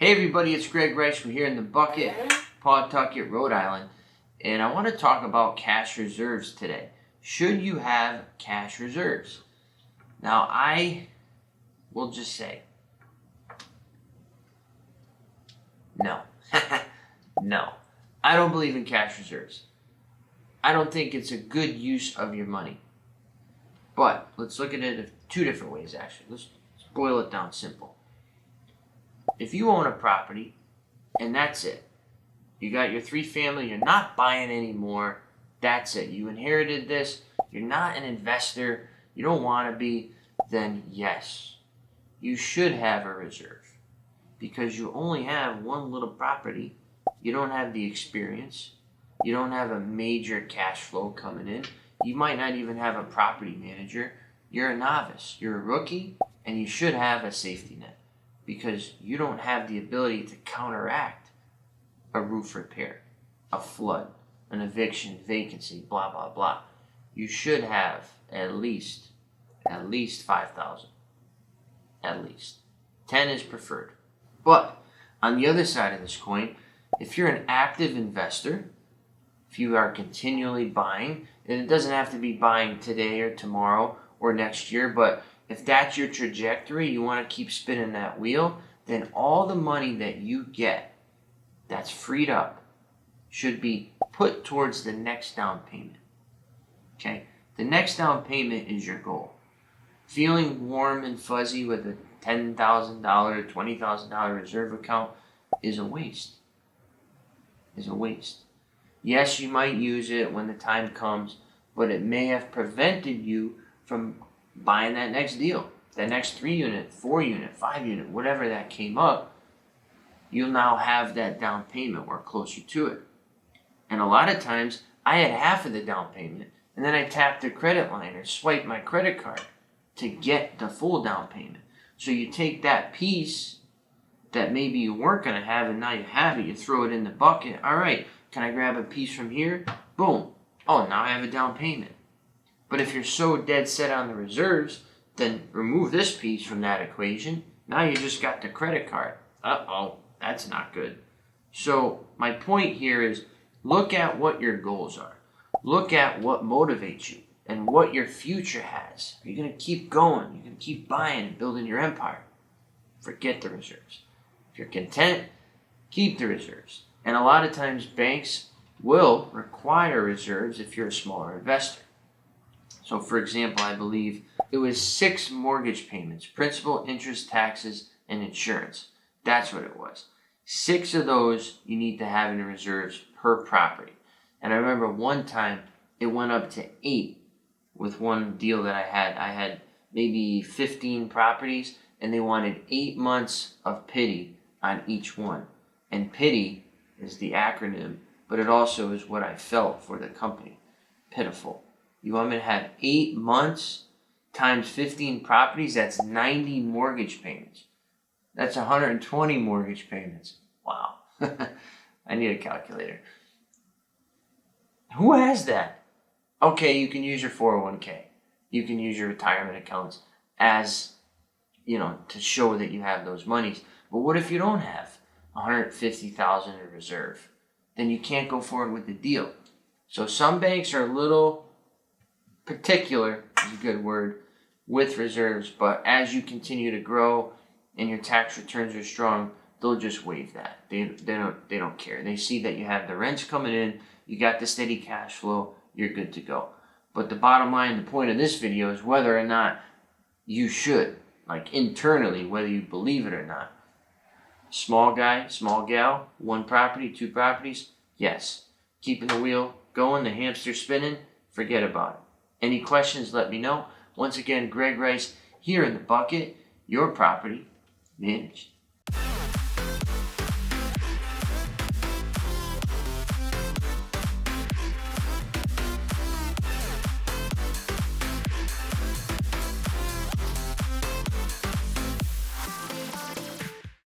Hey everybody, it's Greg Rice. We're here in the Bucket, Pawtucket, Rhode Island, and I want to talk about cash reserves today. Should you have cash reserves? Now, I will just say, no. No. I don't believe in cash reserves. I don't think it's a good use of your money. But let's look at it two different ways, actually. Let's boil it down simple. If you own a property and that's it, you got your 3-family, you're not buying anymore, that's it. You inherited this, you're not an investor, you don't want to be, then yes, you should have a reserve. Because you only have one little property, you don't have the experience, you don't have a major cash flow coming in, you might not even have a property manager, you're a novice, you're a rookie, and you should have a safety net. Because you don't have the ability to counteract a roof repair, a flood, an eviction, vacancy, blah, blah, blah. You should have at least 5,000. At least. 10 is preferred. But on the other side of this coin, if you're an active investor, if you are continually buying, and it doesn't have to be buying today or tomorrow or next year, but if that's your trajectory, you want to keep spinning that wheel, then all the money that you get that's freed up should be put towards the next down payment. Okay? The next down payment is your goal. Feeling warm and fuzzy with a $10,000, $20,000 reserve account is a waste. Is a waste. Yes, you might use it when the time comes, but it may have prevented you from buying that next deal, that next 3-unit, 4-unit, 5-unit, whatever that came up. You'll now have that down payment or closer to it. And a lot of times, I had half of the down payment, and then I tapped the credit line or swiped my credit card to get the full down payment. So you take that piece that maybe you weren't going to have, and now you have it, you throw it in the bucket. All right, can I grab a piece from here? Boom. Oh, now I have a down payment. But if you're so dead set on the reserves, then remove this piece from that equation. Now you just got the credit card. Uh-oh, that's not good. So my point here is look at what your goals are. Look at what motivates you and what your future has. You're going to keep going. You're going to keep buying and building your empire. Forget the reserves. If you're content, keep the reserves. And a lot of times banks will require reserves if you're a smaller investor. So, for example, I believe it was 6 mortgage payments, principal, interest, taxes, and insurance. That's what it was. 6 of those you need to have in reserves per property. And I remember one time it went up to 8 with one deal that I had. I had maybe 15 properties, and they wanted 8 months of pity on each one. And pity is the acronym, but it also is what I felt for the company. Pitiful. You want me to have 8 months times 15 properties? That's 90 mortgage payments. That's 120 mortgage payments. Wow. I need a calculator. Who has that? Okay, you can use your 401k. You can use your retirement accounts as, to show that you have those monies. But what if you don't have 150,000 in reserve? Then you can't go forward with the deal. So some banks are a little particular, is a good word, with reserves, but as you continue to grow and your tax returns are strong, they'll just waive that. They don't care. They see that you have the rents coming in, you got the steady cash flow, you're good to go. But the bottom line, the point of this video is whether or not you should, like internally, whether you believe it or not. Small guy, small gal, 1 property, 2 properties, yes. Keeping the wheel going, the hamster spinning, forget about it. Any questions, let me know. Once again, Greg Rice here in the Bucket, your property managed.